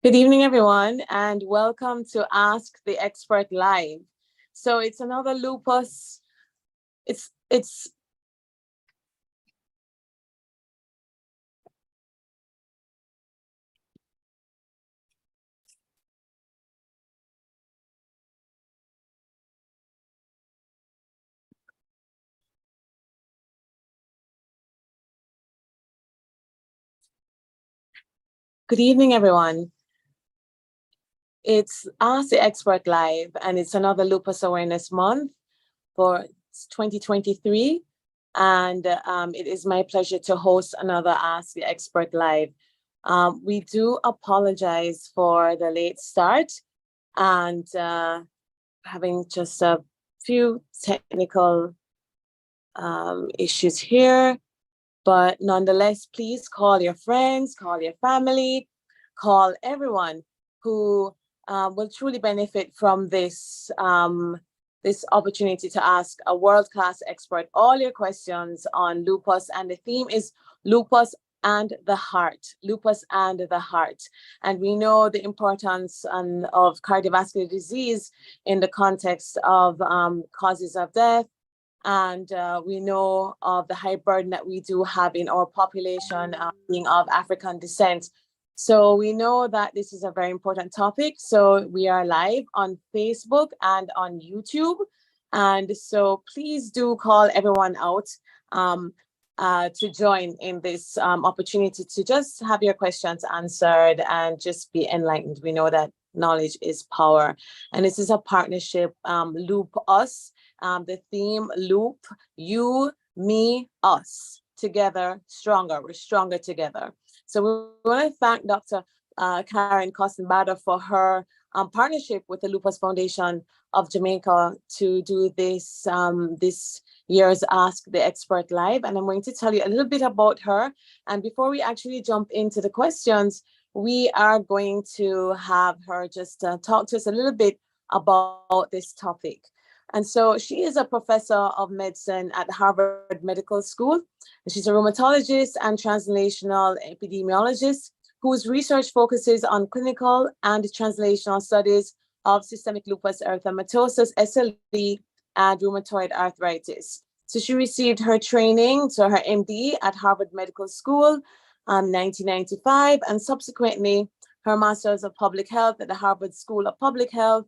Good evening, everyone, and welcome to Ask the Expert Live. So it's another lupus. It's Good evening, everyone. It's Ask the Expert Live, and it's another Lupus Awareness Month for 2023. And it is my pleasure to host another Ask the Expert Live. We do apologize for the late start and having just a few technical issues here. But nonetheless, please call your friends, call your family, call everyone who will truly benefit from this opportunity to ask a world-class expert all your questions on lupus. And the theme is lupus and the heart, lupus and the heart. And we know the importance of cardiovascular disease in the context of causes of death. And we know of the high burden that we do have in our population being of African descent. So we know that this is a very important topic. So we are live on Facebook and on YouTube. And so please do call everyone out to join in this opportunity to just have your questions answered and just be enlightened. We know that knowledge is power. And this is a partnership, Lupus. The theme loop, you, me, us, together, stronger. We're stronger together. So we want to thank Dr. Karen Costenbader for her partnership with the Lupus Foundation of Jamaica to do this this year's Ask the Expert Live. And I'm going to tell you a little bit about her. And before we actually jump into the questions, we are going to have her just talk to us a little bit about this topic. And so she is a professor of medicine at Harvard Medical School. She's a rheumatologist and translational epidemiologist whose research focuses on clinical and translational studies of systemic lupus erythematosus, SLE, and rheumatoid arthritis. So she received her training, so her MD at Harvard Medical School in 1995, and subsequently her Master's of Public Health at the Harvard School of Public Health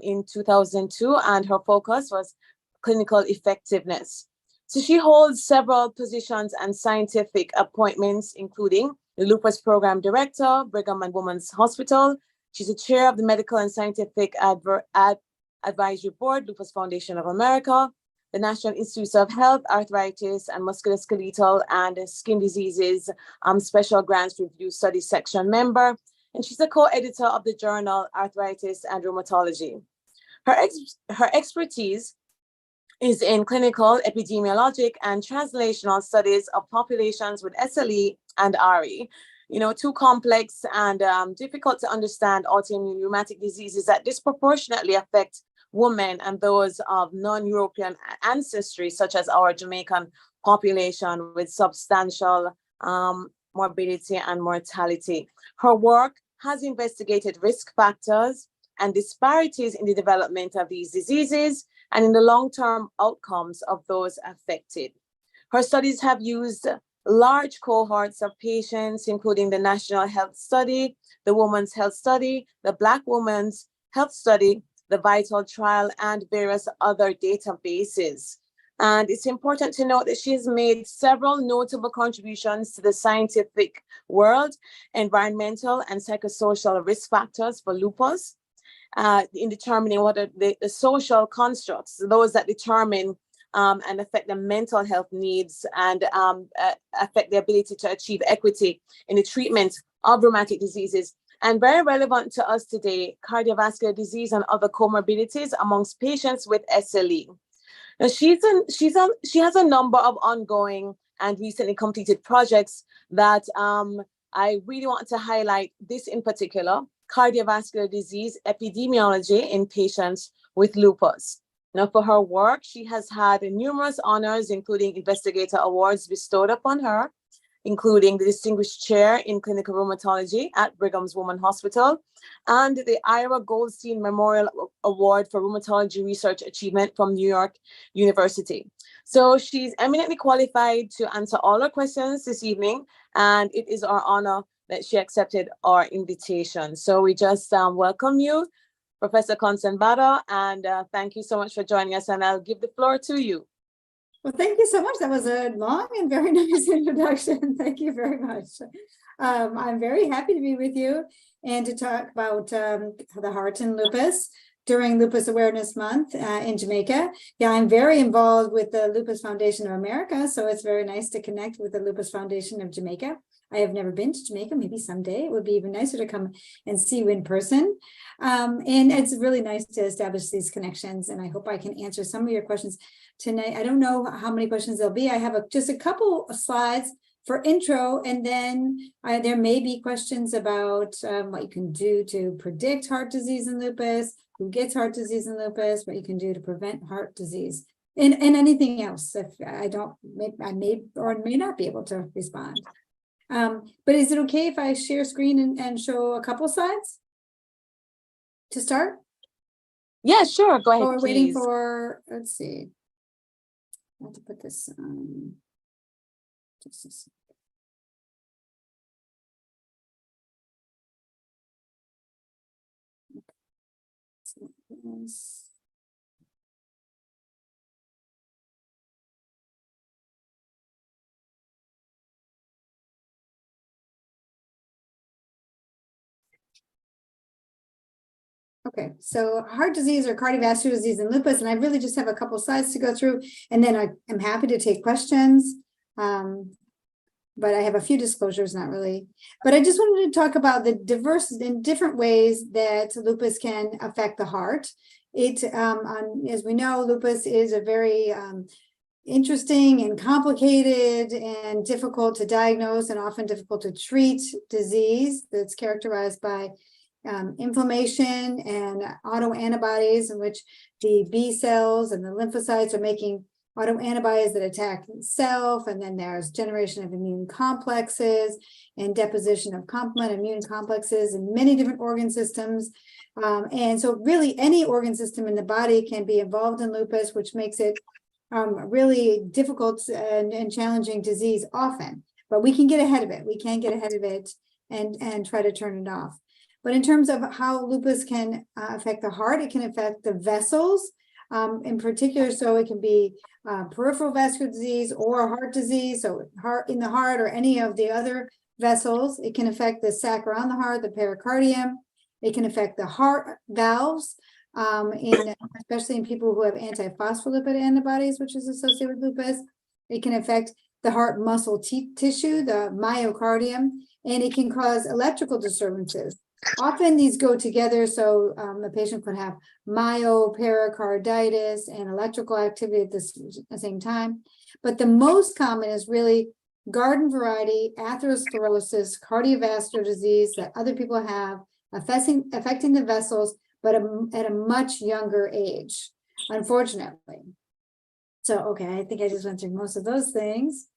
in 2002, and her focus was clinical effectiveness. So she holds several positions and scientific appointments, including the Lupus Program Director, Brigham and Women's Hospital. She's a chair of the Medical and Scientific Advisory Board, Lupus Foundation of America, the National Institutes of Health, Arthritis and Musculoskeletal and Skin Diseases Special Grants Review Study Section member, and she's a co-editor of the journal Arthritis and Rheumatology. Her expertise is in clinical, epidemiologic, and translational studies of populations with SLE and RE. You know, two complex and difficult to understand autoimmune rheumatic diseases that disproportionately affect women and those of non-European ancestry, such as our Jamaican population with substantial morbidity and mortality. Her work has investigated risk factors and disparities in the development of these diseases and in the long-term outcomes of those affected. Her studies have used large cohorts of patients, including the National Health Study, the Women's Health Study, the Black Women's Health Study, the Vital Trial, and various other databases. And it's important to note that she has made several notable contributions to the scientific world, environmental and psychosocial risk factors for lupus, in determining what are the social constructs, those that determine and affect the mental health needs and affect the ability to achieve equity in the treatment of rheumatic diseases. And very relevant to us today, cardiovascular disease and other comorbidities amongst patients with SLE. Now, she has a number of ongoing and recently completed projects that I really want to highlight this in particular, cardiovascular disease epidemiology in patients with lupus. Now, for her work, she has had numerous honors, including investigator awards bestowed upon her. including the Distinguished Chair in Clinical Rheumatology at Brigham's Women's Hospital and the Ira Goldstein Memorial Award for Rheumatology Research Achievement from New York University. So she's eminently qualified to answer all our questions this evening, and it is our honor that she accepted our invitation. So we just welcome you, Professor Costenbader, and thank you so much for joining us, and I'll give the floor to you. Well, thank you so much. That was a long and very nice introduction. Thank you very much. I'm very happy to be with you and to talk about the heart and lupus during Lupus Awareness Month in Jamaica. Yeah, I'm very involved with the Lupus Foundation of America, so it's very nice to connect with the Lupus Foundation of Jamaica. I have never been to Jamaica. Maybe someday it would be even nicer to come and see you in person. And it's really nice to establish these connections, and I hope I can answer some of your questions tonight. I don't know how many questions there'll be. I have just a couple of slides for intro, and then there may be questions about what you can do to predict heart disease in lupus, who gets heart disease in lupus, what you can do to prevent heart disease, and anything else. If I may or may not be able to respond. But is it okay if I share screen and show a couple slides to start? Yeah, sure. Go ahead. We're please. waiting for, let's see. I have to put this on. Just a second. Okay, so heart disease or cardiovascular disease and lupus, and I really just have a couple slides to go through, and then I'm happy to take questions. But I have a few disclosures, not really. But I just wanted to talk about the diverse and different ways that lupus can affect the heart. As we know, lupus is a very interesting and complicated and difficult to diagnose and often difficult to treat disease that's characterized by inflammation and autoantibodies, in which the B cells and the lymphocytes are making autoantibodies that attack itself, and then there's generation of immune complexes and deposition of complement immune complexes in many different organ systems. And so really any organ system in the body can be involved in lupus, which makes it really difficult and challenging disease often. But we can get ahead of it. We can get ahead of it and try to turn it off. But in terms of how lupus can affect the heart, it can affect the vessels in particular. So it can be peripheral vascular disease or heart disease. So heart in the heart or any of the other vessels. It can affect the sac around the heart, the pericardium. It can affect the heart valves, especially in people who have antiphospholipid antibodies, which is associated with lupus. It can affect the heart muscle tissue, the myocardium, and it can cause electrical disturbances. Often these go together, so the patient could have myopericarditis and electrical activity at the same time. But the most common is really garden variety atherosclerosis, cardiovascular disease that other people have, affecting the vessels, but at a much younger age, unfortunately. So, okay, I think I just went through most of those things.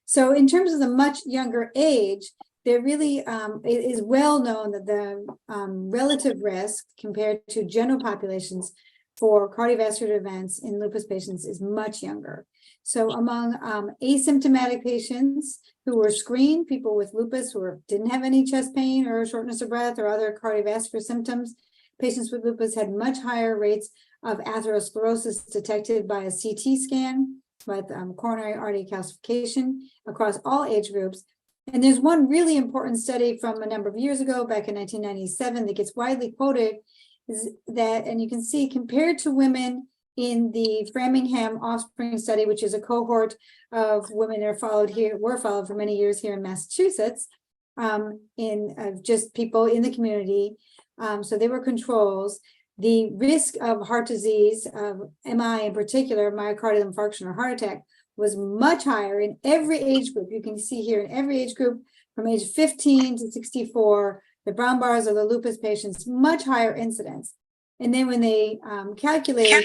So in terms of the much younger age, there really it is well known that the relative risk compared to general populations for cardiovascular events in lupus patients is much younger. So among asymptomatic patients who were screened, people with lupus who didn't have any chest pain or shortness of breath or other cardiovascular symptoms, patients with lupus had much higher rates of atherosclerosis detected by a CT scan with coronary artery calcification across all age groups. And there's one really important study from a number of years ago, back in 1997, that gets widely quoted, is that, and you can see, compared to women in the Framingham Offspring Study, which is a cohort of women that were followed for many years here in Massachusetts, just people in the community. So they were controls. The risk of heart disease, of MI in particular, myocardial infarction or heart attack, was much higher in every age group. You can see here in every age group from age 15 to 64, the brown bars are the lupus patients, much higher incidence. And then when they calculated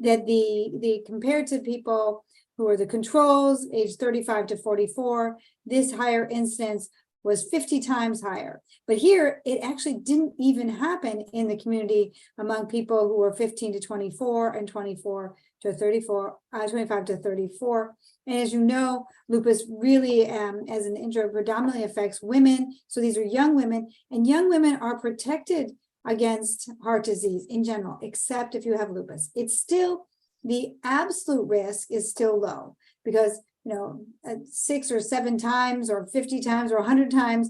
that the compared to people who are the controls, age 35 to 44, this higher incidence was 50 times higher. But here, it actually didn't even happen in the community among people who were 15 to 24 and 24 to 34, 25 to 34. And as you know, lupus really, as an intro, predominantly affects women. So these are young women, and young women are protected against heart disease in general, except if you have lupus. It's still, the absolute risk is still low because 6 or 7 times or 50 times or 100 times,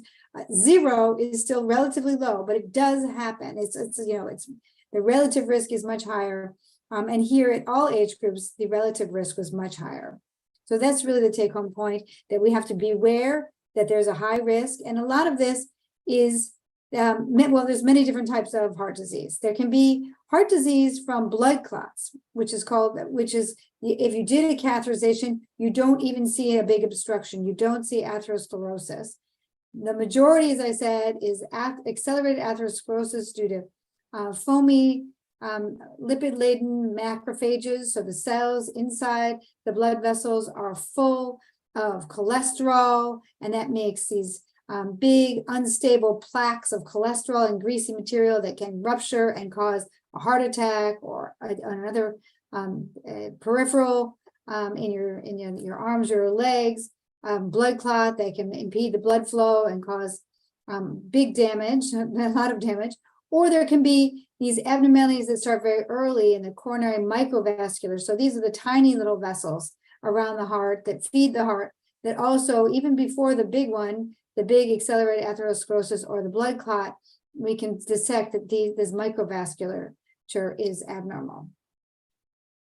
0 is still relatively low, but it does happen. It's the relative risk is much higher. And here at all age groups, the relative risk was much higher. So that's really the take home point, that we have to be aware that there's a high risk. And a lot of this is, well, there's many different types of heart disease. There can be heart disease from blood clots, which is if you did a catheterization, you don't even see a big obstruction. You don't see atherosclerosis. The majority, as I said, is accelerated atherosclerosis due to foamy, lipid-laden macrophages. So the cells inside the blood vessels are full of cholesterol, and that makes these big unstable plaques of cholesterol and greasy material that can rupture and cause a heart attack or another peripheral in your arms or your legs, blood clot that can impede the blood flow and cause big damage, a lot of damage. Or there can be these abnormalities that start very early in the coronary microvascular. So these are the tiny little vessels around the heart that feed the heart, that also, even before the big one, the big accelerated atherosclerosis or the blood clot, we can dissect that this microvasculature is abnormal.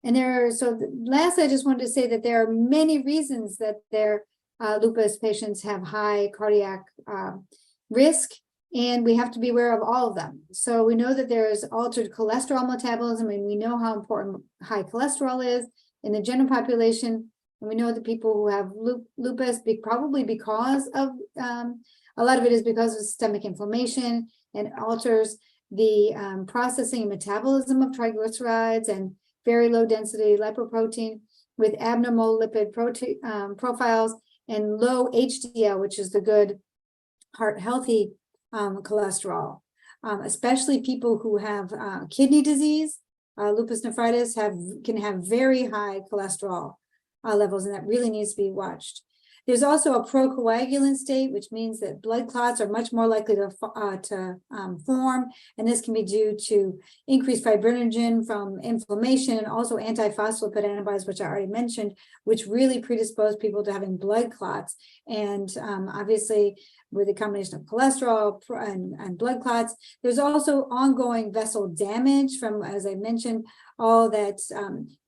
And last, I just wanted to say that there are many reasons that their lupus patients have high cardiac risk, and we have to be aware of all of them. So we know that there is altered cholesterol metabolism, and we know how important high cholesterol is in the general population. And we know that people who have lupus, probably because of, a lot of it is because of systemic inflammation, and alters the processing and metabolism of triglycerides and very low density lipoprotein with abnormal lipid profiles and low HDL, which is the good heart healthy cholesterol, especially people who have kidney disease, lupus nephritis can have very high cholesterol levels, and that really needs to be watched. There's also a procoagulant state, which means that blood clots are much more likely to form, and this can be due to increased fibrinogen from inflammation, and also antiphospholipid antibodies, which I already mentioned, which really predispose people to having blood clots. And obviously, with a combination of cholesterol and blood clots, there's also ongoing vessel damage from, as I mentioned, all that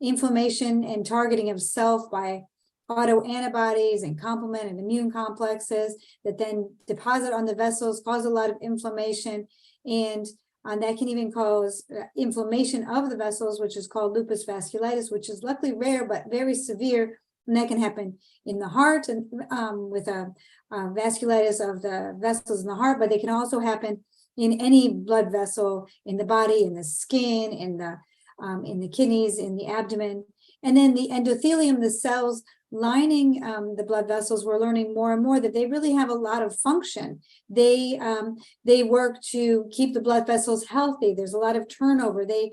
inflammation and targeting of self by autoantibodies and complement and immune complexes that then deposit on the vessels, cause a lot of inflammation, and that can even cause inflammation of the vessels, which is called lupus vasculitis, which is luckily rare but very severe, and that can happen in the heart and with a vasculitis of the vessels in the heart, but they can also happen in any blood vessel in the body, in the skin, in the kidneys, in the abdomen. And then the endothelium, the cells lining the blood vessels, we're learning more and more that they really have a lot of function. They work to keep the blood vessels healthy. There's a lot of turnover. They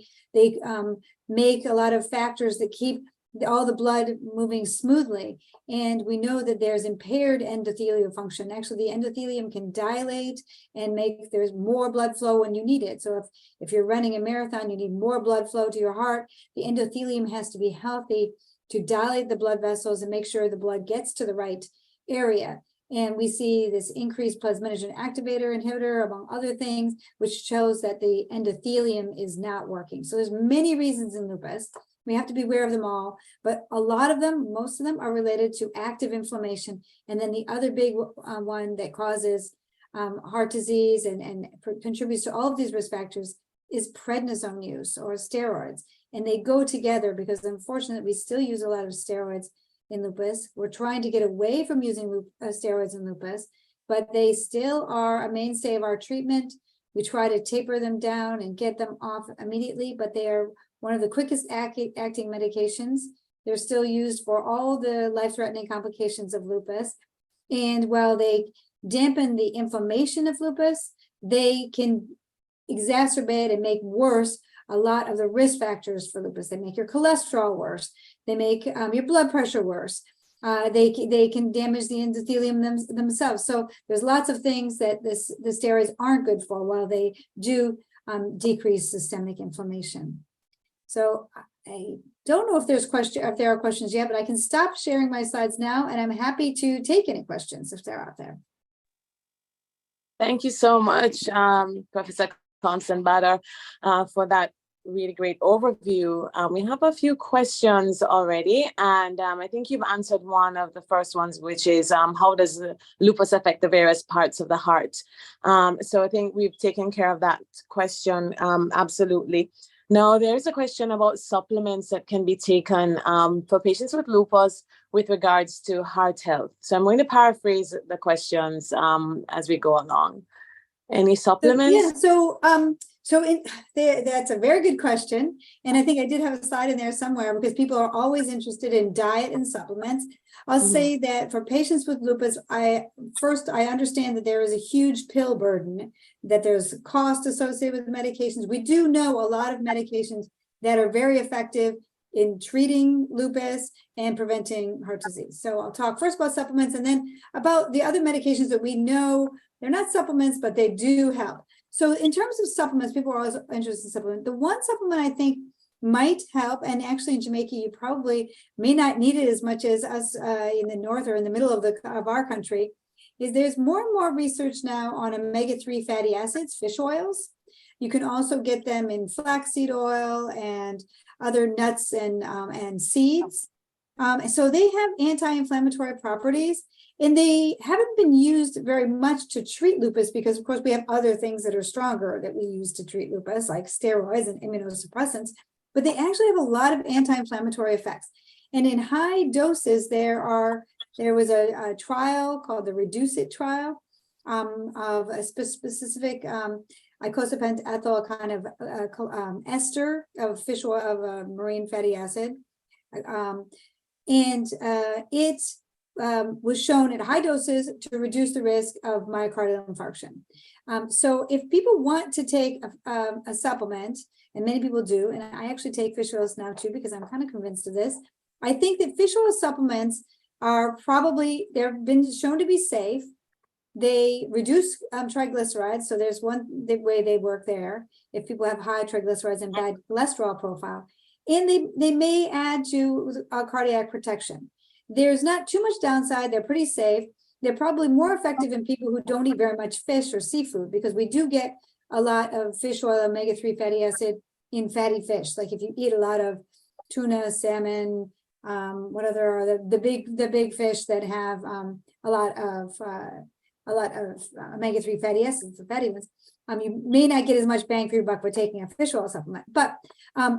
make a lot of factors that keep all the blood moving smoothly. And we know that there's impaired endothelial function. Actually, the endothelium can dilate and there's more blood flow when you need it. So if you're running a marathon, you need more blood flow to your heart. The endothelium has to be healthy to dilate the blood vessels and make sure the blood gets to the right area. And we see this increased plasminogen activator inhibitor, among other things, which shows that the endothelium is not working. So there's many reasons in lupus. We have to be aware of them all, but a lot of them, most of them are related to active inflammation. And then the other big one that causes heart disease and contributes to all of these risk factors is prednisone use or steroids. And they go together because unfortunately we still use a lot of steroids in lupus. We're trying to get away from using steroids in lupus, but they still are a mainstay of our treatment. We try to taper them down and get them off immediately, but they are one of the quickest acting medications. They're still used for all the life-threatening complications of lupus. And while they dampen the inflammation of lupus, they can exacerbate and make worse a lot of the risk factors for lupus. They make your cholesterol worse. They make your blood pressure worse. They can damage the endothelium themselves. So there's lots of things that the steroids aren't good for, while they do decrease systemic inflammation. So I don't know if there are questions yet, but I can stop sharing my slides now, and I'm happy to take any questions if they're out there. Thank you so much, Professor Costenbader, for that really great overview. We have a few questions already, and I think you've answered one of the first ones, which is how does lupus affect the various parts of the heart? So I think we've taken care of that question, absolutely. Now, there's a question about supplements that can be taken for patients with lupus with regards to heart health. So I'm going to paraphrase the questions as we go along. Any supplements? That's a very good question. And I think I did have a slide in there somewhere, because people are always interested in diet and supplements. I'll say that for patients with lupus, I understand that there is a huge pill burden, that there's cost associated with medications. We do know a lot of medications that are very effective in treating lupus and preventing heart disease. So I'll talk first about supplements, and then about the other medications that we know they're not supplements, but they do help. So in terms of supplements, people are always interested in supplements. The one supplement I think might help, and actually in Jamaica, you probably may not need it as much as us in the north or in the middle of our country, is there's more and more research now on omega-3 fatty acids, fish oils. You can also get them in flaxseed oil and other nuts and seeds. So they have anti-inflammatory properties, and they haven't been used very much to treat lupus, because of course we have other things that are stronger that we use to treat lupus, like steroids and immunosuppressants, but they actually have a lot of anti-inflammatory effects. And in high doses, there was a trial called the Reduce It trial of a specific icosapent ethyl kind of ester of fish oil, of a marine fatty acid. It was shown at high doses to reduce the risk of myocardial infarction. So if people want to take a supplement, and many people do, and I actually take fish oils now too, because I'm kind of convinced of this, I think that fish oil supplements are they've been shown to be safe. They reduce triglycerides. So there's one way they work there, if people have high triglycerides and bad cholesterol profile. And they may add to cardiac protection. There's not too much downside. They're pretty safe. They're probably more effective in people who don't eat very much fish or seafood, because we do get a lot of fish oil, omega-3 fatty acid in fatty fish. Like if you eat a lot of tuna, salmon, what other are the big fish that have a lot of omega-3 fatty acids, the fatty ones. You may not get as much bang for your buck for taking a fish oil supplement, but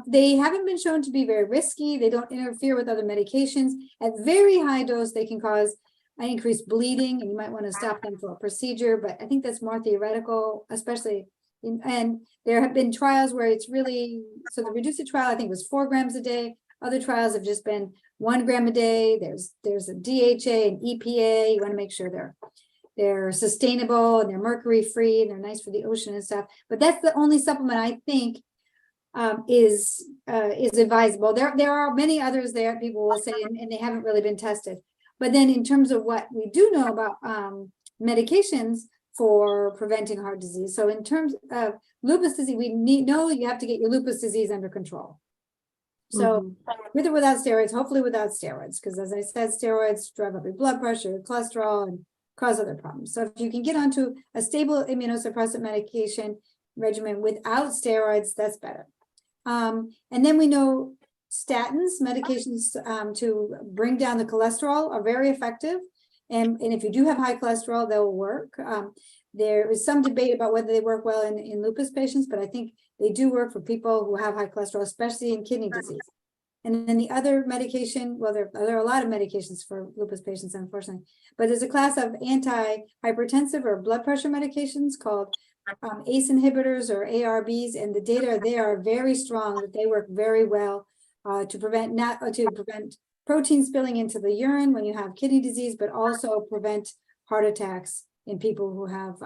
they haven't been shown to be very risky. They don't interfere with other medications. At very high dose, they can cause an increased bleeding, and you might want to stop them for a procedure, but I think that's more theoretical, especially and there have been trials where it's really, so the Reduce It trial, I think, was 4 grams a day. Other trials have just been 1 gram a day. There's a DHA and EPA. You want to make sure they're sustainable and they're mercury free and they're nice for the ocean and stuff. But that's the only supplement I think is advisable. There are many others there, people will say, and they haven't really been tested. But then in terms of what we do know about medications for preventing heart disease. So in terms of lupus disease, we know you have to get your lupus disease under control. So with or without steroids, hopefully without steroids, because as I said, steroids drive up your blood pressure, your cholesterol, and cause other problems. So if you can get onto a stable immunosuppressant medication regimen without steroids, that's better. And then we know statins, medications to bring down the cholesterol, are very effective. And if you do have high cholesterol, they'll work. There is some debate about whether they work well in lupus patients, but I think they do work for people who have high cholesterol, especially in kidney disease. And then the other medication, well, there are a lot of medications for lupus patients, unfortunately, but there's a class of antihypertensive or blood pressure medications called ACE inhibitors or ARBs, and the data there are very strong that they work very well to prevent protein spilling into the urine when you have kidney disease, but also prevent heart attacks in people who have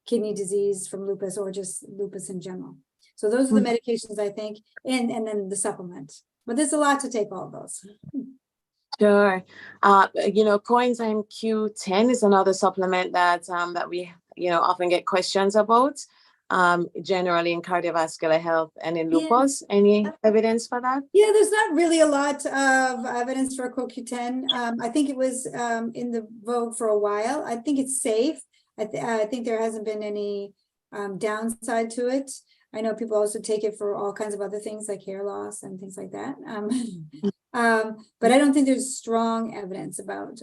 kidney disease from lupus or just lupus in general. So those are the medications, I think, and then the supplement. But there's a lot to take all of those. Sure. Coenzyme Q10 is another supplement that that we often get questions about, generally in cardiovascular health and in lupus. Any evidence for that? Yeah, there's not really a lot of evidence for CoQ10. I think it was in the vogue for a while. I think it's safe. I think there hasn't been any downside to it. I know people also take it for all kinds of other things like hair loss and things like that. But I don't think there's strong evidence about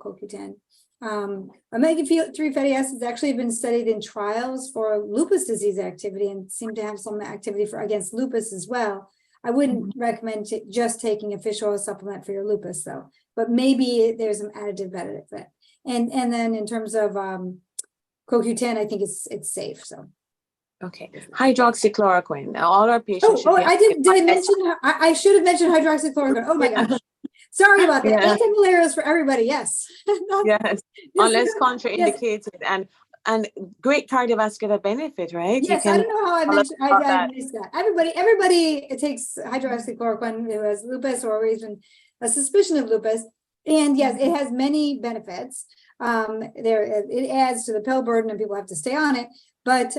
CoQ10. Omega-3 fatty acids actually have been studied in trials for lupus disease activity and seem to have some activity against lupus as well. I wouldn't recommend just taking a fish oil supplement for your lupus though, but maybe there's some additive benefit. And then in terms of CoQ10, I think it's safe. So. Okay, hydroxychloroquine. Now, all our patients. Did I mention? I should have mentioned hydroxychloroquine. Oh my gosh, sorry about that. Antimalarials for everybody. Yes. Yes, unless contraindicated and great cardiovascular benefit, right? Yes, I don't know how I mentioned. I missed that. Everybody takes hydroxychloroquine who has lupus or even a suspicion of lupus, and yes, it has many benefits. It adds to the pill burden, and people have to stay on it. But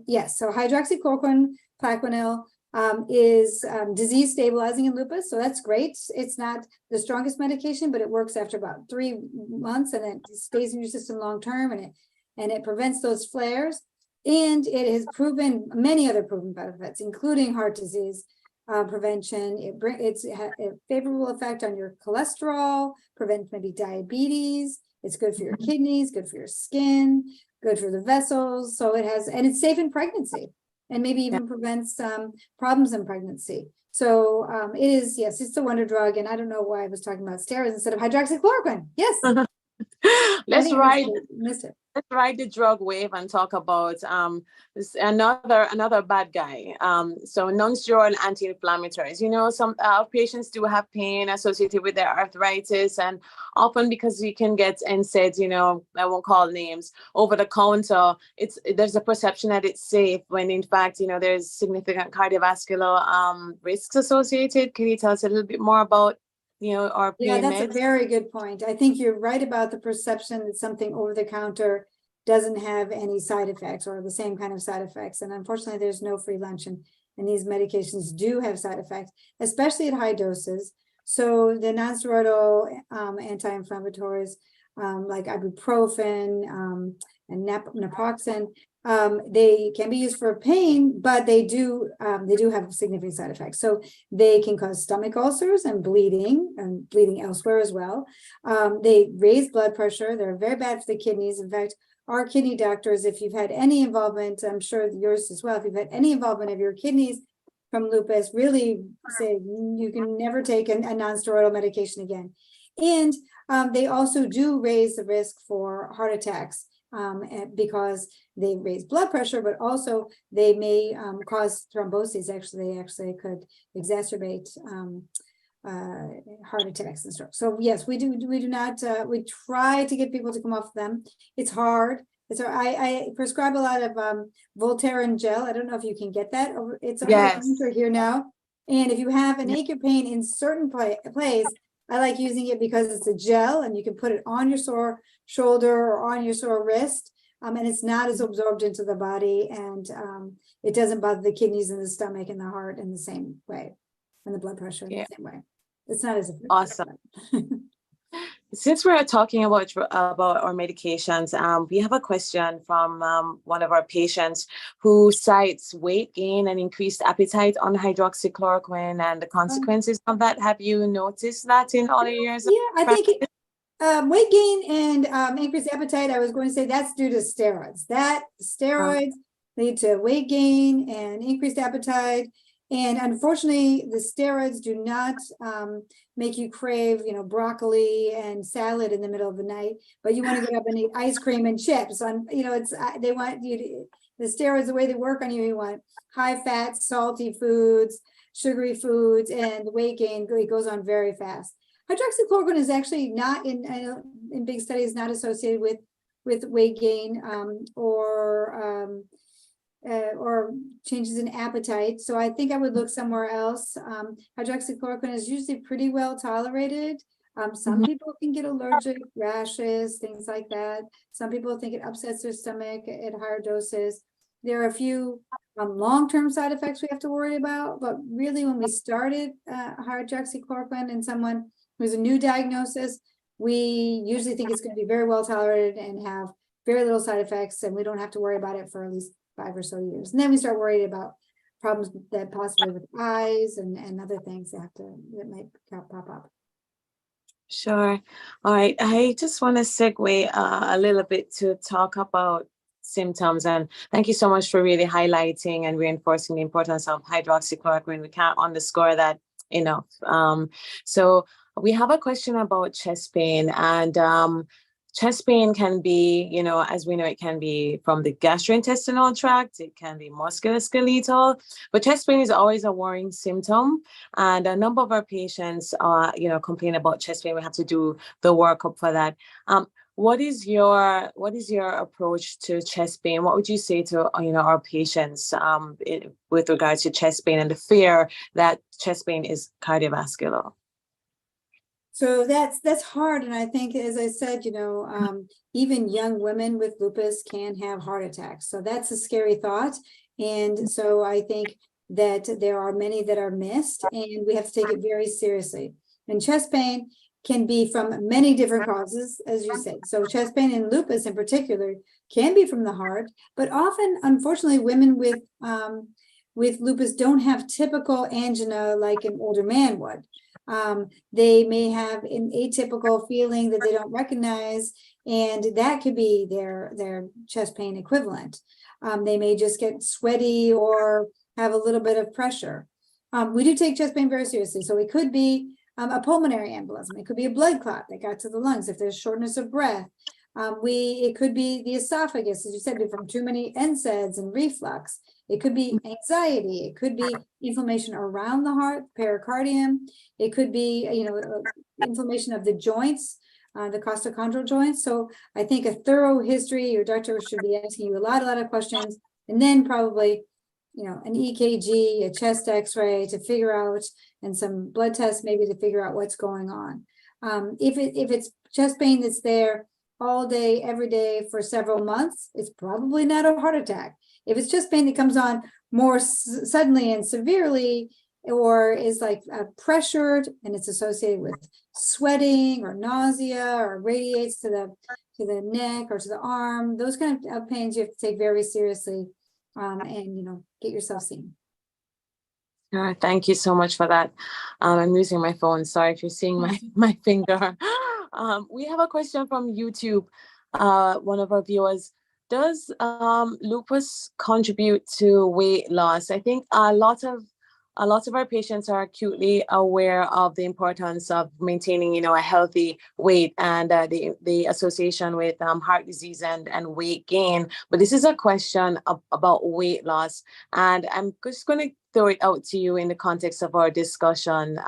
yes, so hydroxychloroquine, Plaquenil is disease stabilizing in lupus. So that's great. It's not the strongest medication, but it works after about 3 months and it stays in your system long term and it prevents those flares. And it has proven many other proven benefits, including heart disease prevention. It's a favorable effect on your cholesterol, prevents maybe diabetes. It's good for your kidneys, good for your skin, good for the vessels. So it has, and it's safe in pregnancy and maybe even prevents problems in pregnancy. So it is, yes, it's a wonder drug. And I don't know why I was talking about steroids instead of hydroxychloroquine. Yes. Let's ride the drug wave and talk about another bad guy. So non-steroidal anti-inflammatories. Some patients do have pain associated with their arthritis, and often because you can get NSAIDs, I won't call names, over the counter, there's a perception that it's safe when in fact, there's significant cardiovascular risks associated. Can you tell us a little bit more about our pain that's meds? A very good point. I think you're right about the perception that something over the counter doesn't have any side effects or the same kind of side effects. And unfortunately, there's no free lunch. And these medications do have side effects, especially at high doses. So the non-steroidal anti-inflammatories like ibuprofen and naproxen, they can be used for pain, but they do have significant side effects. So they can cause stomach ulcers and bleeding elsewhere as well. They raise blood pressure. They're very bad for the kidneys. In fact, our kidney doctors, if you've had any involvement, I'm sure yours as well, if you've had any involvement of your kidneys from lupus, really say you can never take a non-steroidal medication again. And they also do raise the risk for heart attacks because they raise blood pressure, but also they may cause thrombosis. Actually, they actually could exacerbate heart attacks and stuff. So yes, we do not, we try to get people to come off them. It's hard. I prescribe a lot of Voltaren gel. I don't know if you can get that. It's here now. And if you have an ache or pain in certain place, I like using it because it's a gel and you can put it on your sore shoulder or on your sore wrist. And it's not as absorbed into the body, and it doesn't bother the kidneys and the stomach and the heart in the same way, and the blood pressure in the same way. It's not as awesome. Since we're talking about our medications, we have a question from one of our patients who cites weight gain and increased appetite on hydroxychloroquine and the consequences of that. Have you noticed that in all your years? Yeah, I think weight gain and increased appetite, I was going to say that's due to steroids. Steroids lead to weight gain and increased appetite. And unfortunately, the steroids do not make you crave, broccoli and salad in the middle of the night, but you want to get up and eat ice cream and chips. They want you to, the steroids, the way they work on you, you want high fat, salty foods, sugary foods, and the weight gain goes on very fast. Hydroxychloroquine is actually not in big studies, not associated with weight gain or changes in appetite. So I think I would look somewhere else. Hydroxychloroquine is usually pretty well tolerated. Some people can get allergic rashes, things like that. Some people think it upsets their stomach at higher doses. There are a few long-term side effects we have to worry about, but really when we started hydroxychloroquine in someone who's a new diagnosis, we usually think it's going to be very well tolerated and have very little side effects, and we don't have to worry about it for at least 5 or so years. And then we start worrying about problems that possibly with eyes and other things that might pop up. Sure. All right. I just want to segue a little bit to talk about symptoms. And thank you so much for really highlighting and reinforcing the importance of hydroxychloroquine. We can't underscore that enough. So we have a question about chest pain, and chest pain can be, as we know, it can be from the gastrointestinal tract, it can be musculoskeletal, but chest pain is always a worrying symptom. And a number of our patients, complain about chest pain. We have to do the workup for that. What is your approach to chest pain? What would you say to our patients with regards to chest pain and the fear that chest pain is cardiovascular? So that's hard, and I think, as I said, even young women with lupus can have heart attacks. So that's a scary thought, and so I think that there are many that are missed, and we have to take it very seriously. And chest pain can be from many different causes, as you said. So chest pain and lupus in particular can be from the heart, but often, unfortunately, women with lupus don't have typical angina like an older man would. They may have an atypical feeling that they don't recognize, and that could be their chest pain equivalent. They may just get sweaty or have a little bit of pressure. We do take chest pain very seriously. So it could be a pulmonary embolism. It could be a blood clot that got to the lungs if there's shortness of breath. It could be the esophagus, as you said, from too many NSAIDs and reflux. It could be anxiety. It could be inflammation around the heart, pericardium. It could be, inflammation of the joints, the costochondral joints. So I think a thorough history, your doctor should be asking you a lot of questions, and then probably, an EKG, a chest X-ray to figure out, and some blood tests maybe to figure out what's going on. If it's chest pain that's there all day, every day for several months, it's probably not a heart attack. If it's just pain that comes on more suddenly and severely, or is like pressured and it's associated with sweating or nausea, or radiates to the neck or to the arm, those kind of pains you have to take very seriously, and get yourself seen. Thank you so much for that. I'm using my phone. Sorry if you're seeing my finger. We have a question from YouTube. One of our viewers: does lupus contribute to weight loss? I think a lot of our patients are acutely aware of the importance of maintaining, a healthy weight, and the association with heart disease and weight gain. But this is a question about weight loss, and I'm just going to throw it out to you in the context of our discussion.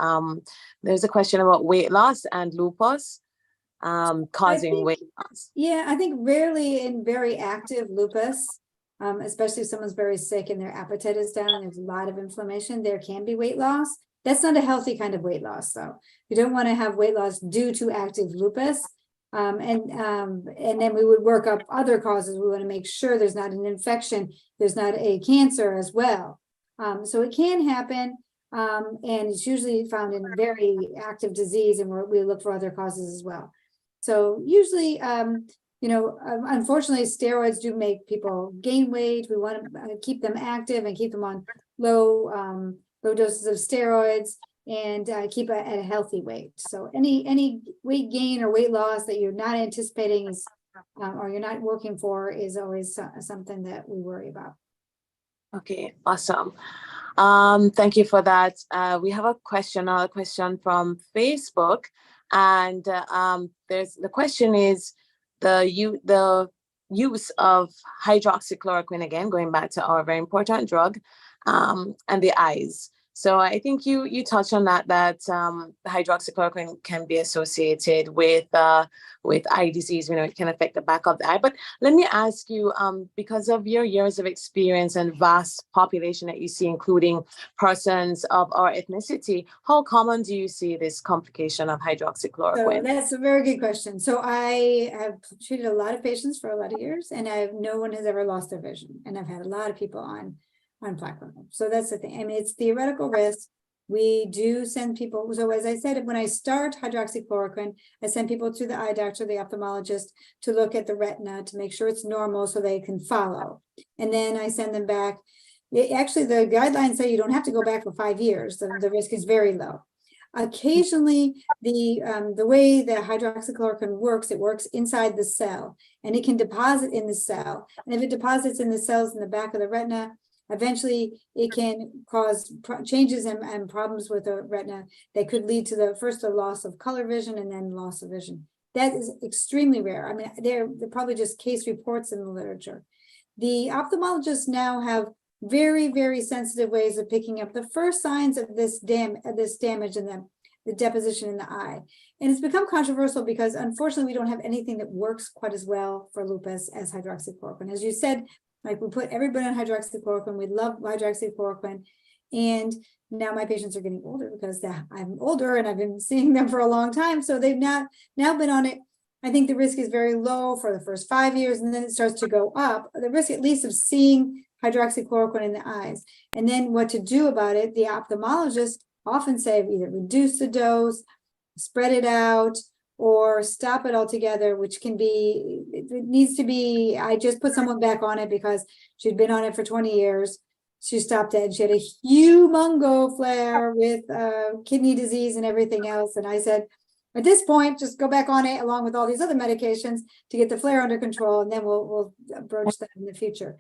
There's a question about weight loss and lupus causing weight loss. Yeah, I think rarely in very active lupus, especially if someone's very sick and their appetite is down and there's a lot of inflammation, there can be weight loss. That's not a healthy kind of weight loss, though. You don't want to have weight loss due to active lupus. And then we would work up other causes. We want to make sure there's not an infection, there's not a cancer as well. So it can happen, and it's usually found in very active disease, and we look for other causes as well. So usually, unfortunately, steroids do make people gain weight. We want to keep them active and keep them on low doses of steroids, and keep at a healthy weight. So any weight gain or weight loss that you're not anticipating is, or you're not working for, is always something that we worry about. Okay, awesome. Thank you for that. We have another question from Facebook, and the question is the use of hydroxychloroquine, again, going back to our very important drug, and the eyes. So I think you touched on that hydroxychloroquine can be associated with eye disease. It can affect the back of the eye. But let me ask you, because of your years of experience and vast population that you see, including persons of our ethnicity, how common do you see this complication of So hydroxychloroquine? that's a very good question. So I have treated a lot of patients for a lot of years, and no one has ever lost their vision. And I've had a lot of people on plaque removal. So that's the thing. I mean, it's theoretical risk. We do send people. So as I said, when I start hydroxychloroquine, I send people to the eye doctor, the ophthalmologist, to look at the retina to make sure it's normal so they can follow. And then I send them back. Actually, the guidelines say you don't have to go back for 5 years. The risk is very low. Occasionally, the way that hydroxychloroquine works, it works inside the cell, and it can deposit in the cell. And if it deposits in the cells in the back of the retina, eventually it can cause changes and problems with the retina that could lead to the loss of color vision and then loss of vision. That is extremely rare. I mean, they're probably just case reports in the literature. The ophthalmologists now have very, very sensitive ways of picking up the first signs of this damage in the deposition in the eye. And it's become controversial because unfortunately we don't have anything that works quite as well for lupus as hydroxychloroquine. As you said, like, we put everybody on hydroxychloroquine. We love hydroxychloroquine. And now my patients are getting older because I'm older and I've been seeing them for a long time. So they've now been on it. I think the risk is very low for the first 5 years, and then it starts to go up. The risk, at least, of seeing hydroxychloroquine in the eyes. And then what to do about it, the ophthalmologists often say either reduce the dose, spread it out, or stop it altogether, which can be, it needs to be, I just put someone back on it because she'd been on it for 20 years. She stopped it and she had a humongo flare with kidney disease and everything else. And I said, at this point, just go back on it along with all these other medications to get the flare under control, and then we'll broach that in the future,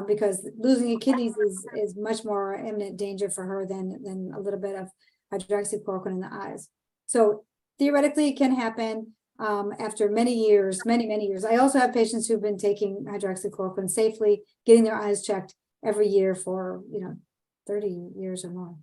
because losing a kidneys is much more imminent danger for her than a little bit of hydroxychloroquine in the eyes. So theoretically, it can happen after many years. I also have patients who've been taking hydroxychloroquine safely, getting their eyes checked every year for 30 years or more.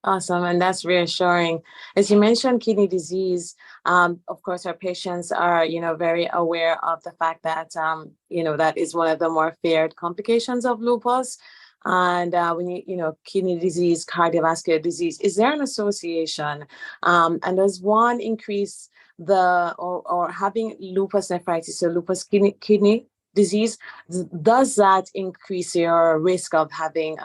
Awesome. And that's reassuring. As you mentioned, kidney disease, of course, our patients are, very aware of the fact that, that is one of the more feared complications of lupus. And when kidney disease, cardiovascular disease, is there an association? And does one increase or having lupus nephritis, so lupus kidney disease, does that increase your risk of having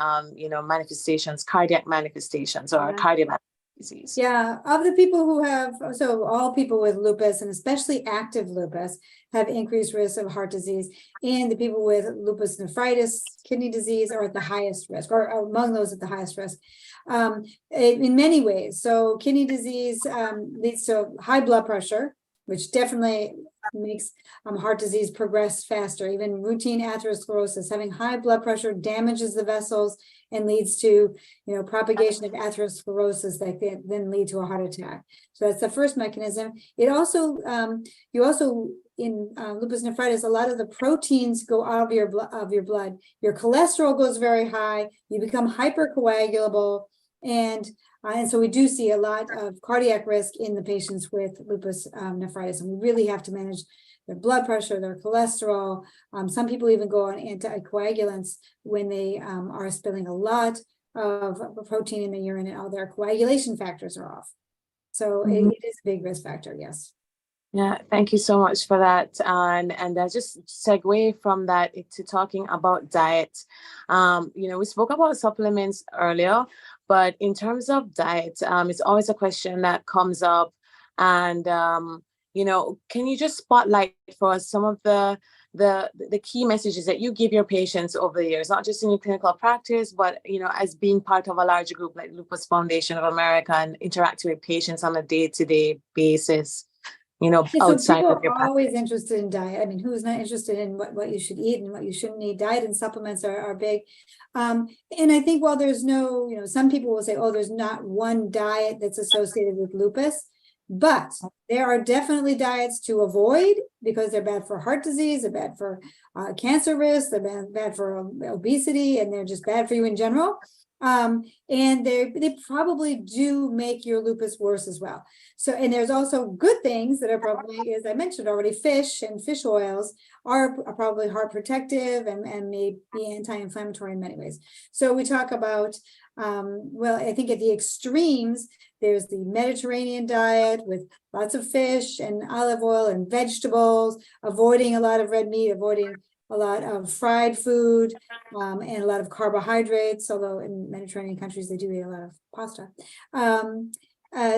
manifestations, cardiac manifestations, or cardiovascular disease? Yeah, of the people who have, so all people with lupus, and especially active lupus, have increased risk of heart disease, and the people with lupus nephritis, kidney disease, are at the highest risk, or among those at the highest risk, in many ways. So kidney disease leads to high blood pressure, which definitely makes heart disease progress faster. Even routine atherosclerosis, having high blood pressure, damages the vessels and leads to propagation of atherosclerosis that can then lead to a heart attack. So that's the first mechanism. It also in lupus nephritis, a lot of the proteins go out of your blood. Your cholesterol goes very high. You become hypercoagulable, and so we do see a lot of cardiac risk in the patients with lupus nephritis, and we really have to manage their blood pressure, their cholesterol. Some people even go on anticoagulants when they are spilling a lot of protein in the urine and all their coagulation factors are off. So it is a big risk factor, yes. Yeah, thank you so much for that. And just segue from that to talking about diet. We spoke about supplements earlier, but in terms of diet, it's always a question that comes up. And can you just spotlight for us some of the key messages that you give your patients over the years, not just in your clinical practice, but as being part of a larger group like Lupus Foundation of America and interacting with patients on a day-to-day basis? Outside so of your people are always interested in diet. I mean, who's not interested in what you should eat and what you shouldn't eat? Diet and supplements are big. And I think while there's no, some people will say, oh, there's not one diet that's associated with lupus, but there are definitely diets to avoid because they're bad for heart disease, they're bad for cancer risk, they're bad for obesity, and they're just bad for you in general. And they probably do make your lupus worse as well. So, and there's also good things that are probably, as I mentioned already, fish and fish oils are probably heart protective and may be anti-inflammatory in many ways. So we talk about, well, I think at the extremes, there's the Mediterranean diet with lots of fish and olive oil and vegetables, avoiding a lot of red meat, avoiding a lot of fried food, and a lot of carbohydrates, although in Mediterranean countries, they do eat a lot of pasta.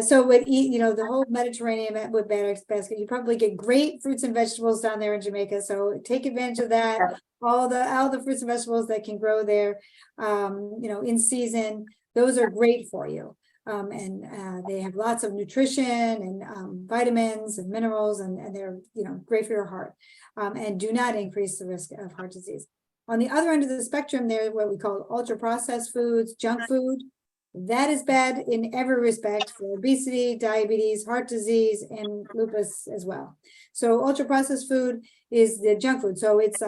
So with, the whole Mediterranean with basket, you probably get great fruits and vegetables down there in Jamaica. So take advantage of that. All the fruits and vegetables that can grow there, in season, those are great for you. And they have lots of nutrition and vitamins and minerals, and they're great for your heart, and do not increase the risk of heart disease. On the other end of the spectrum, there's what we call ultra processed foods, junk food. That is bad in every respect for obesity, diabetes, heart disease, and lupus as well. So ultra processed food is the junk food. So it's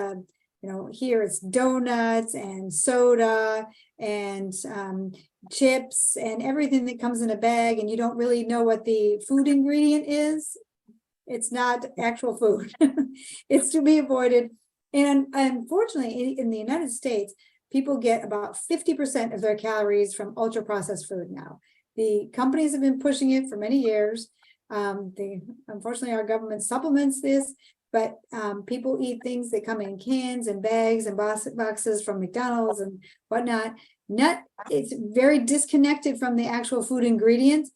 here it's donuts and soda and chips and everything that comes in a bag, and you don't really know what the food ingredient is. It's not actual food. It's to be avoided. And unfortunately, in the United States, people get about 50% of their calories from ultra processed food now. The companies have been pushing it for many years. Unfortunately, our government supplements this, but people eat things that come in cans and bags and boxes from McDonald's and whatnot. It's very disconnected from the actual food ingredients.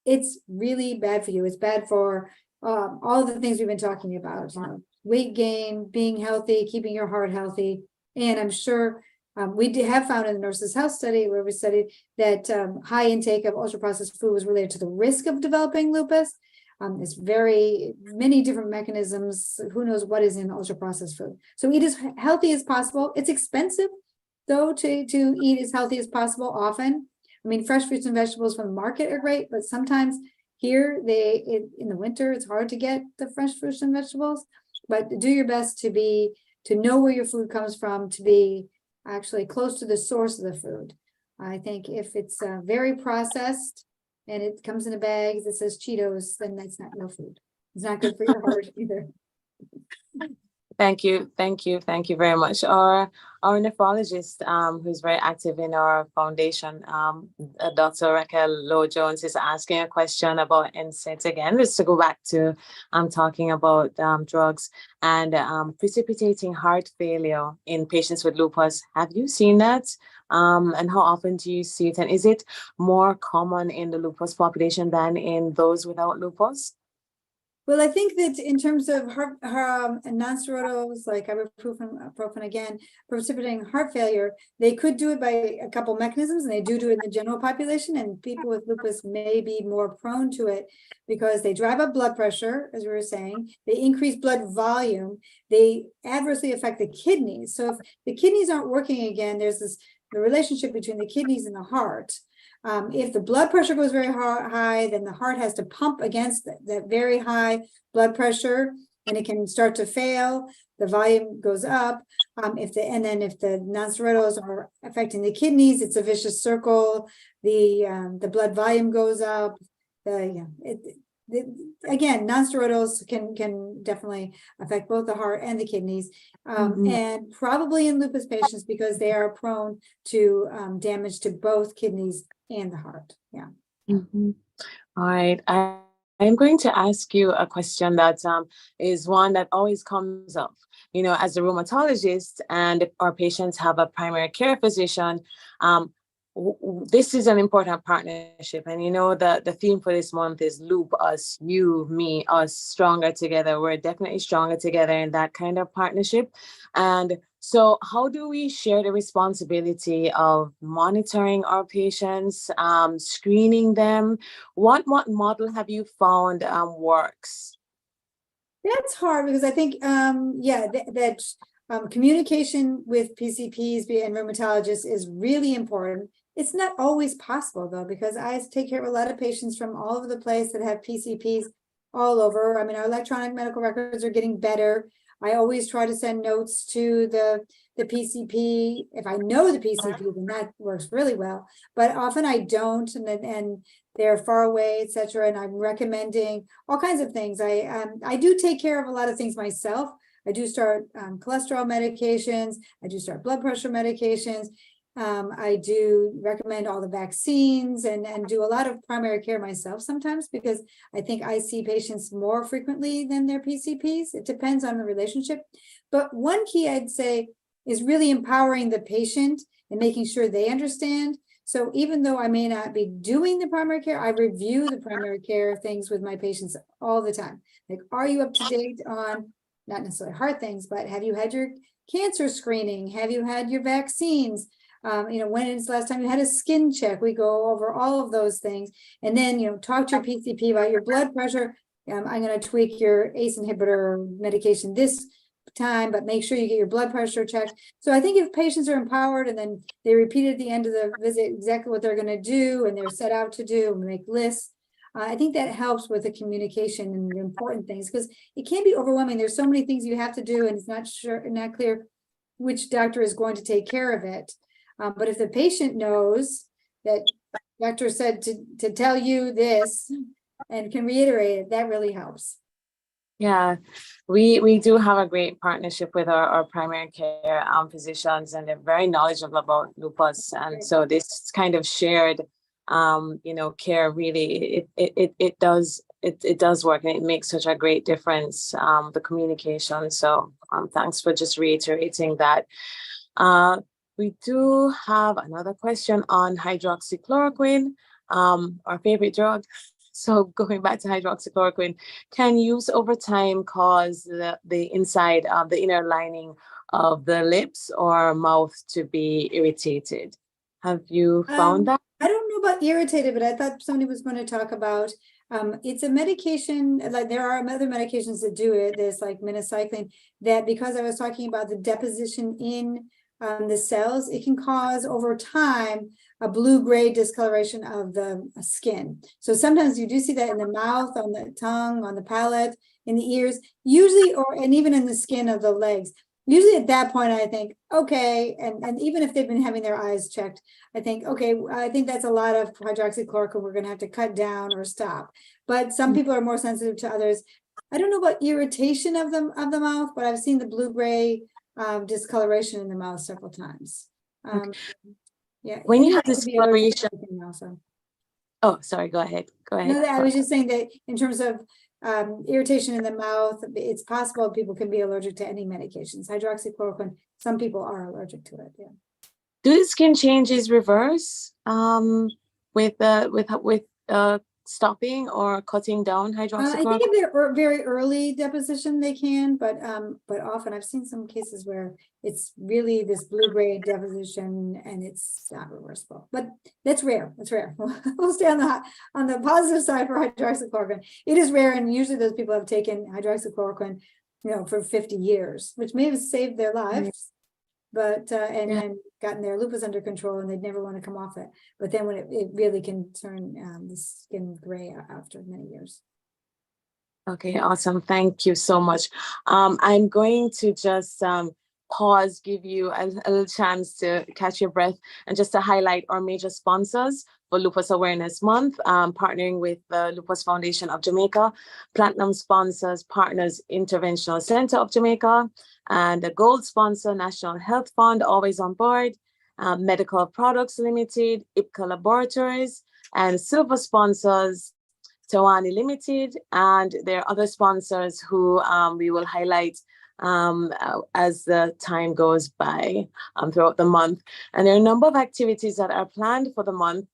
It's really bad for you. It's bad for all the things we've been talking about, weight gain, being healthy, keeping your heart healthy. And I'm sure we have found in the Nurses Health study where we studied that high intake of ultra processed food was related to the risk of developing lupus. It's very many different mechanisms. Who knows what is in ultra processed food? So eat as healthy as possible. It's expensive though to eat as healthy as possible often. I mean, fresh fruits and vegetables from the market are great, but sometimes here in the winter, it's hard to get the fresh fruits and vegetables, but do your best to know where your food comes from, to be actually close to the source of the food. I think if it's very processed and it comes in a bag that says Cheetos, then that's not real food. It's not good for your heart either. Thank you very much. Our nephrologist, who's very active in our foundation, Dr. Raquel Lowe Jones, is asking a question about NSAIDs again. Just to go back to talking about drugs and precipitating heart failure in patients with lupus. Have you seen that? And how often do you see it? And is it more common in the lupus population than in those without lupus? Well, I think that in terms of non-steroidals like ibuprofen again, precipitating heart failure, they could do it by a couple mechanisms, and they do it in the general population. And people with lupus may be more prone to it because they drive up blood pressure, as we were saying. They increase blood volume. They adversely affect the kidneys. So if the kidneys aren't working again, there's the relationship between the kidneys and the heart. If the blood pressure goes very high, then the heart has to pump against that very high blood pressure, and it can start to fail. The volume goes up. If the non-steroidals are affecting the kidneys, it's a vicious circle. The blood volume goes up. Again, non-steroidals can definitely affect both the heart and the kidneys, and probably in lupus patients because they are prone to damage to both kidneys and the heart. Yeah. All right. I'm going to ask you a question that is one that always comes up. As a rheumatologist, and if our patients have a primary care physician, this is an important partnership. And the theme for this month is Loop Us, you, me, us, stronger together. We're definitely stronger together in that kind of partnership. And so how do we share the responsibility of monitoring our patients, screening them? What model have you found works? That's hard because I think, communication with PCPs and rheumatologists is really important. It's not always possible though, because I take care of a lot of patients from all over the place that have PCPs all over. I mean, our electronic medical records are getting better. I always try to send notes to the PCP. If I know the PCP, then that works really well. But often I don't, and they're far away, etc. And I'm recommending all kinds of things. I do take care of a lot of things myself. I do start cholesterol medications. I do start blood pressure medications. I do recommend all the vaccines and do a lot of primary care myself sometimes, because I think I see patients more frequently than their PCPs. It depends on the relationship. But one key I'd say is really empowering the patient and making sure they understand. So even though I may not be doing the primary care, I review the primary care things with my patients all the time. Like, are you up to date on not necessarily heart things, but have you had your cancer screening? Have you had your vaccines? When is the last time you had a skin check? We go over all of those things. And then, talk to your PCP about your blood pressure. I'm going to tweak your ACE inhibitor medication this time, but make sure you get your blood pressure checked. So I think if patients are empowered and then they repeat at the end of the visit exactly what they're going to do and they're set out to do and make lists, I think that helps with the communication and the important things, because it can be overwhelming. There's so many things you have to do, and it's not clear which doctor is going to take care of it. But if the patient knows that doctor said to tell you this and can reiterate it, that really helps. Yeah, we do have a great partnership with our primary care physicians, and they're very knowledgeable about lupus. And so this kind of shared care really it does work, and it makes such a great difference, the communication. So thanks for just reiterating that. We do have another question on hydroxychloroquine, our favorite drug. So going back to hydroxychloroquine, can use over time cause the inside of the inner lining of the lips or mouth to be irritated? Have you found that? I don't know about irritated, but I thought somebody was going to talk about, it's a medication, like there are other medications that do it. There's like minocycline, that because I was talking about the deposition in the cells, it can cause over time a blue-gray discoloration of the skin. So sometimes you do see that in the mouth, on the tongue, on the palate, in the ears, usually, and even in the skin of the legs. Usually at that point, I think, okay, and even if they've been having their eyes checked, I think, okay, I think that's a lot of hydroxychloroquine we're going to have to cut down or stop. But some people are more sensitive to others. I don't know about irritation of the mouth, but I've seen the blue-gray discoloration in the mouth several times. Yeah. When you have discoloration, also. Oh, sorry, go ahead. No, I was just saying that in terms of irritation in the mouth, it's possible people can be allergic to any medications. Hydroxychloroquine, some people are allergic to it. Yeah. Do the skin changes reverse with stopping or cutting down hydroxychloroquine? I think if they're very early deposition, they can, but often I've seen some cases where it's really this blue-gray deposition and it's not reversible. But that's rare. It's rare. We'll stay on the positive side for hydroxychloroquine. It is rare, and usually those people have taken hydroxychloroquine, for 50 years, which may have saved their lives. But and gotten their lupus under control, and they'd never want to come off it. But then when it really can turn the skin gray after many years. Okay, awesome. Thank you so much. I'm going to just pause, give you a little chance to catch your breath, and just to highlight our major sponsors for Lupus Awareness Month, partnering with the Lupus Foundation of Jamaica, Platinum sponsors, Partners Interventional Center of Jamaica, and the Gold sponsor, National Health Fund, always on board, Medical Products Limited, IPCA Laboratories, and Silver sponsors, Tawani Limited, and there are other sponsors who we will highlight as the time goes by throughout the month. And there are a number of activities that are planned for the month.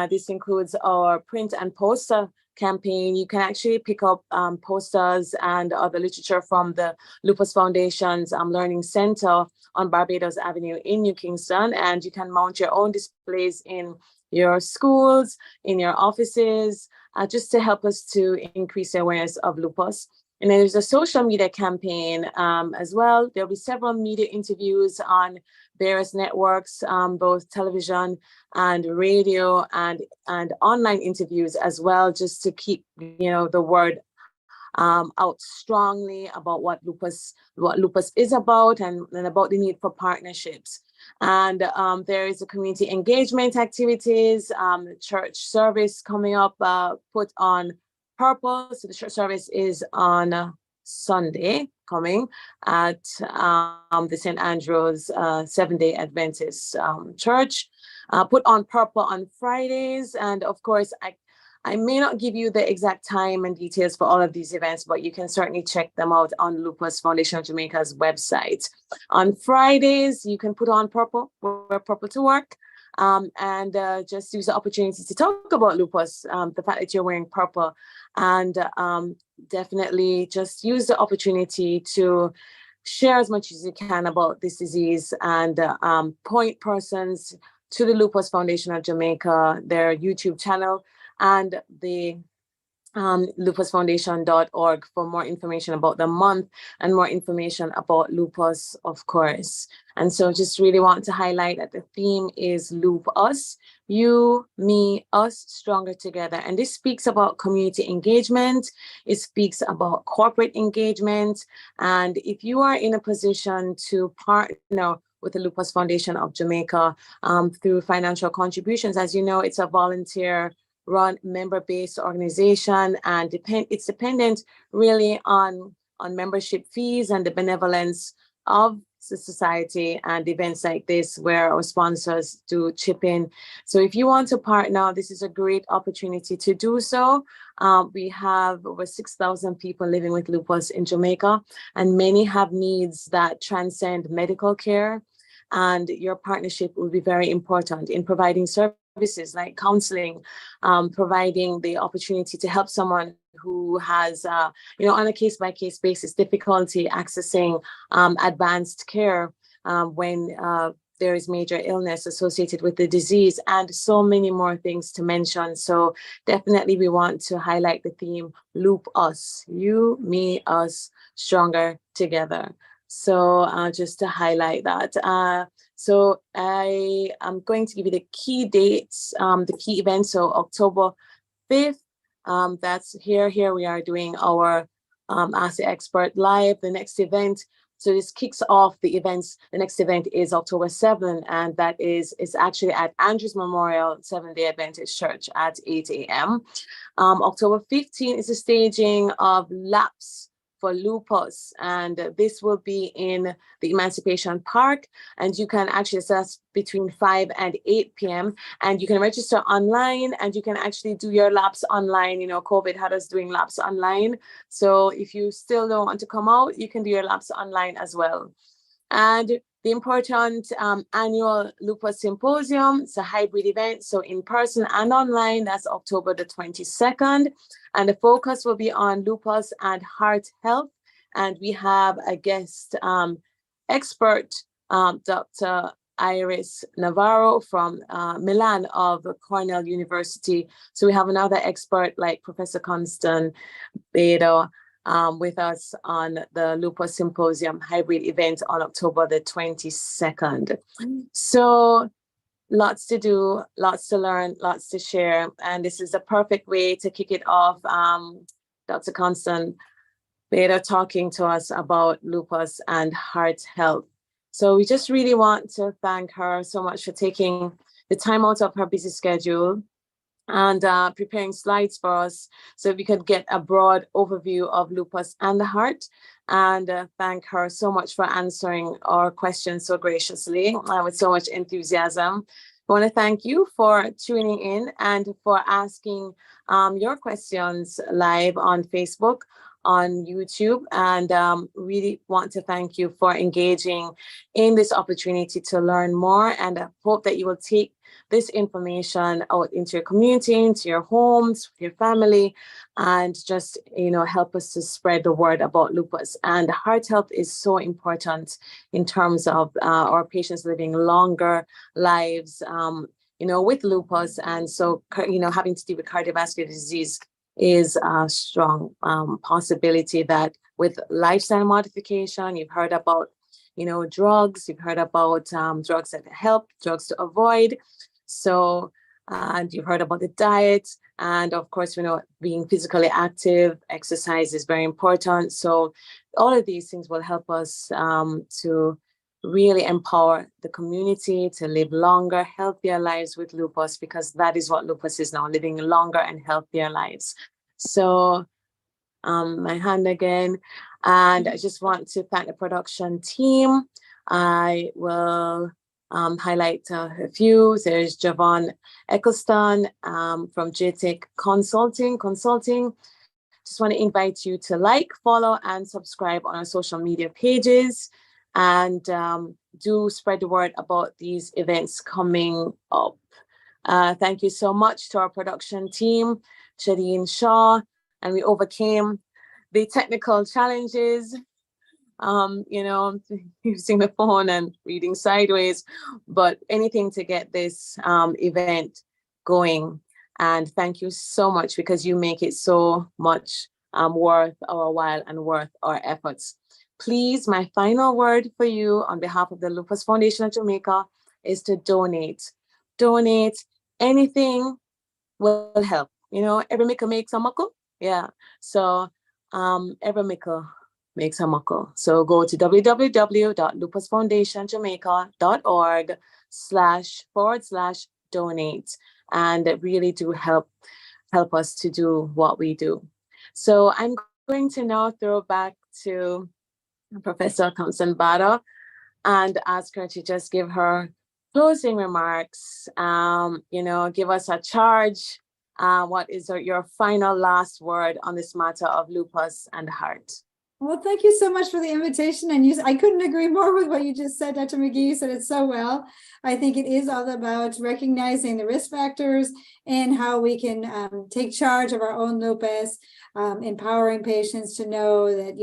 This includes our print and poster campaign. You can actually pick up posters and other literature from the Lupus Foundation's Learning Center on Barbados Avenue in New Kingston, and you can mount your own displays in your schools, in your offices, just to help us to increase the awareness of lupus. And then there's a social media campaign as well. There'll be several media interviews on various networks, both television and radio and online interviews as well, just to keep the word out strongly about what lupus is about, and about the need for partnerships. And there is a community engagement activities, church service coming up, put on purple. So the church service is on Sunday coming at the St. Andrew's Seventh-day Adventist Church. Put on purple on Fridays. And of course, I may not give you the exact time and details for all of these events, but you can certainly check them out on Lupus Foundation of Jamaica's website. On Fridays, you can put on purple, wear purple to work, and just use the opportunity to talk about lupus, the fact that you're wearing purple, and definitely just use the opportunity to share as much as you can about this disease, and point persons to the Lupus Foundation of Jamaica, their YouTube channel, and the lupusfoundation.org for more information about the month and more information about lupus, of course. And so just really want to highlight that the theme is Lupus, you, me, us, stronger together. And this speaks about community engagement. It speaks about corporate engagement. And if you are in a position to partner with the Lupus Foundation of Jamaica through financial contributions, as you know, it's a volunteer run member-based organization, and it's dependent really on membership fees and the benevolence of the society and events like this where our sponsors do chip in. So if you want to partner, this is a great opportunity to do so. We have over 6,000 people living with lupus in Jamaica, and many have needs that transcend medical care. And your partnership will be very important in providing services like counseling, providing the opportunity to help someone who has, on a case-by-case basis, difficulty accessing advanced care when there is major illness associated with the disease, and so many more things to mention. So definitely we want to highlight the theme, Loop Us, you, me, us, stronger together. So just to highlight that. So I am going to give you the key dates, the key events. So October 5th, that's here we are doing our Ask the Expert Live. The next event, so this kicks off the events. The next event is October 7th, and that is actually at Andrews Memorial Seventh-day Adventist Church at 8 a.m. October 15th is the staging of Laps for Lupus, and this will be in the Emancipation Park, and you can actually assess between 5 and 8 p.m. and you can register online, and you can actually do your laps online. You know, COVID had us doing laps online, so if you still don't want to come out, you can do your laps online as well. And the important annual Lupus Symposium, it's a hybrid event, so in person and online. That's October the 22nd. And the focus will be on lupus and heart health. And we have a guest expert, Dr. Iris Navarro from Milan of Cornell University. So we have another expert like Professor Costenbader with us on the Lupus Symposium hybrid event on October the 22nd. So lots to do, lots to learn, lots to share. And this is a perfect way to kick it off. Dr. Costenbader talking to us about lupus and heart health. So we just really want to thank her so much for taking the time out of her busy schedule and preparing slides for us so we could get a broad overview of lupus and the heart. And thank her so much for answering our questions so graciously with so much enthusiasm. I want to thank you for tuning in and for asking your questions live on Facebook, on YouTube, and really want to thank you for engaging in this opportunity to learn more. And I hope that you will take this information out into your community, into your homes, your family, and just, help us to spread the word about lupus. And heart health is so important in terms of our patients living longer lives, with lupus. And so, having to deal with cardiovascular disease is a strong possibility that with lifestyle modification, you've heard about, drugs, you've heard about drugs that help, drugs to avoid. So and you've heard about the diet. And of course, we know being physically active, exercise is very important. So all of these things will help us to really empower the community to live longer, healthier lives with lupus, because that is what lupus is now, living longer and healthier lives. So my hand again. And I just want to thank the production team. I will highlight a few. There's Javon Eccleston from JTech Consulting. Just want to invite you to like, follow, and subscribe on our social media pages. And do spread the word about these events coming up. Thank you so much to our production team, Shadeen Shaw, and we overcame the technical challenges, using the phone and reading sideways, but anything to get this event going. And thank you so much, because you make it so much worth our while and worth our efforts. Please, my final word for you on behalf of the Lupus Foundation of Jamaica is to donate. Donate. Anything will help. Every mickle makes a muckle. Yeah. So every mickle makes a muckle. So go to www.lupusfoundationjamaica.org//donate and really do help us to do what we do. So I'm going to now throw back to Professor Costenbader and ask her to just give her closing remarks, give us a charge. What is your final last word on this matter of lupus and heart? Well, thank you so much for the invitation. And I couldn't agree more with what you just said, Dr. McGee. You said it so well. I think it is all about recognizing the risk factors and how we can take charge of our own lupus, empowering patients to know that,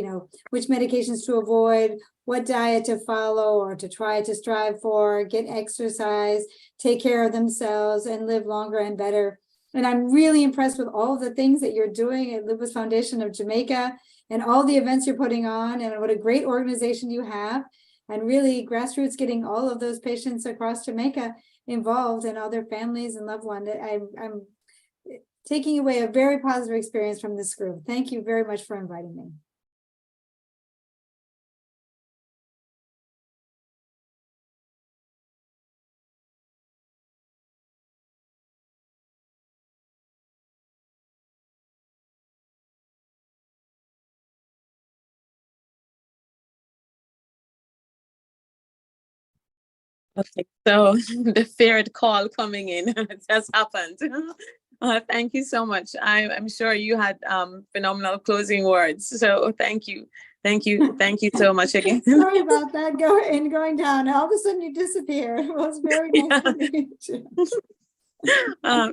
which medications to avoid, what diet to follow or to try to strive for, get exercise, take care of themselves, and live longer and better. And I'm really impressed with all of the things that you're doing at Lupus Foundation of Jamaica and all the events you're putting on, and what a great organization you have, and really grassroots getting all of those patients across Jamaica involved and all their families and loved ones. I'm taking away a very positive experience from this group. Thank you very much for inviting me. Okay, so the feared call coming in it has happened. Thank you so much. I'm sure you had phenomenal closing words. So thank you so much again. Sorry about that. Going down. All of a sudden you disappeared. It was very nice to meet you.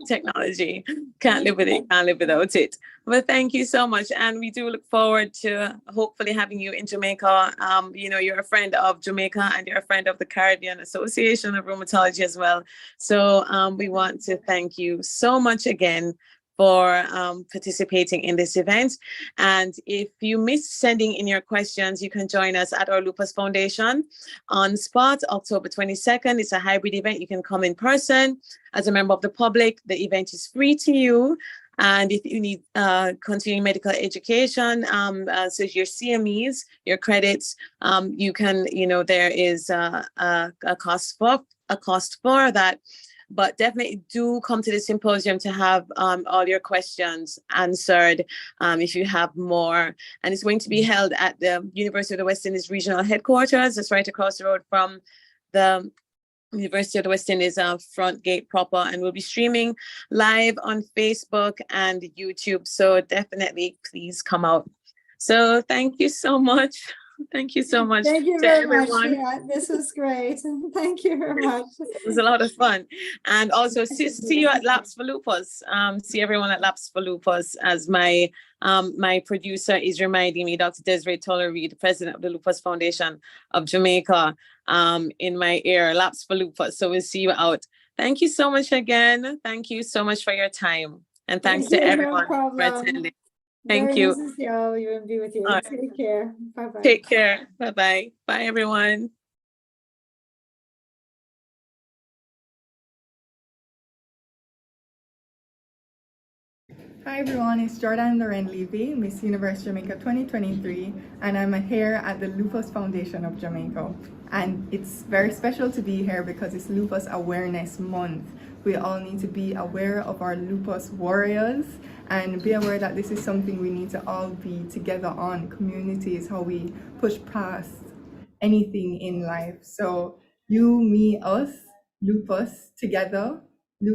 Technology, can't live with it, can't live without it. But thank you so much, and we do look forward to hopefully having you in Jamaica. You're a friend of Jamaica and you're a friend of the Caribbean Association of Rheumatology as well. So we want to thank you so much again for participating in this event. And if you missed sending in your questions, you can join us at our Lupus Foundation on spot, October 22nd. It's a hybrid event. You can come in person as a member of the public. The event is free to you. And if you need continuing medical education, so your CMEs, your credits, you can, there is a cost for that. But definitely do come to the symposium to have all your questions answered if you have more. And it's going to be held at the University of the West Indies Regional Headquarters. It's right across the road from the University of the West Indies front gate proper, and we'll be streaming live on Facebook and YouTube. So definitely please come out. So thank you so much. Thank you so much. Thank you very much. Yeah, this was great. Thank you very much. It was a lot of fun. And also see you at Laps for Lupus. See everyone at Laps for Lupus, as my producer is reminding me, Dr. Desiree Tollery, the president of the Lupus Foundation of Jamaica, in my ear, Laps for Lupus. So we'll see you out. Thank you so much again. Thank you so much for your time. And thanks to everyone for attending. Thank you. Nice to see all of you and be with you. Right. Take care. Bye-bye. Take care. Bye-bye. Bye, everyone. Hi everyone, it's Jordan Loren Levy, Miss Universe Jamaica 2023, and I'm here at the Lupus Foundation of Jamaica. And it's very special to be here because it's Lupus Awareness Month. We all need to be aware of our lupus warriors and be aware that this is something we need to all be together on. Community is how we push past anything in life. So you, me, us, lupus together,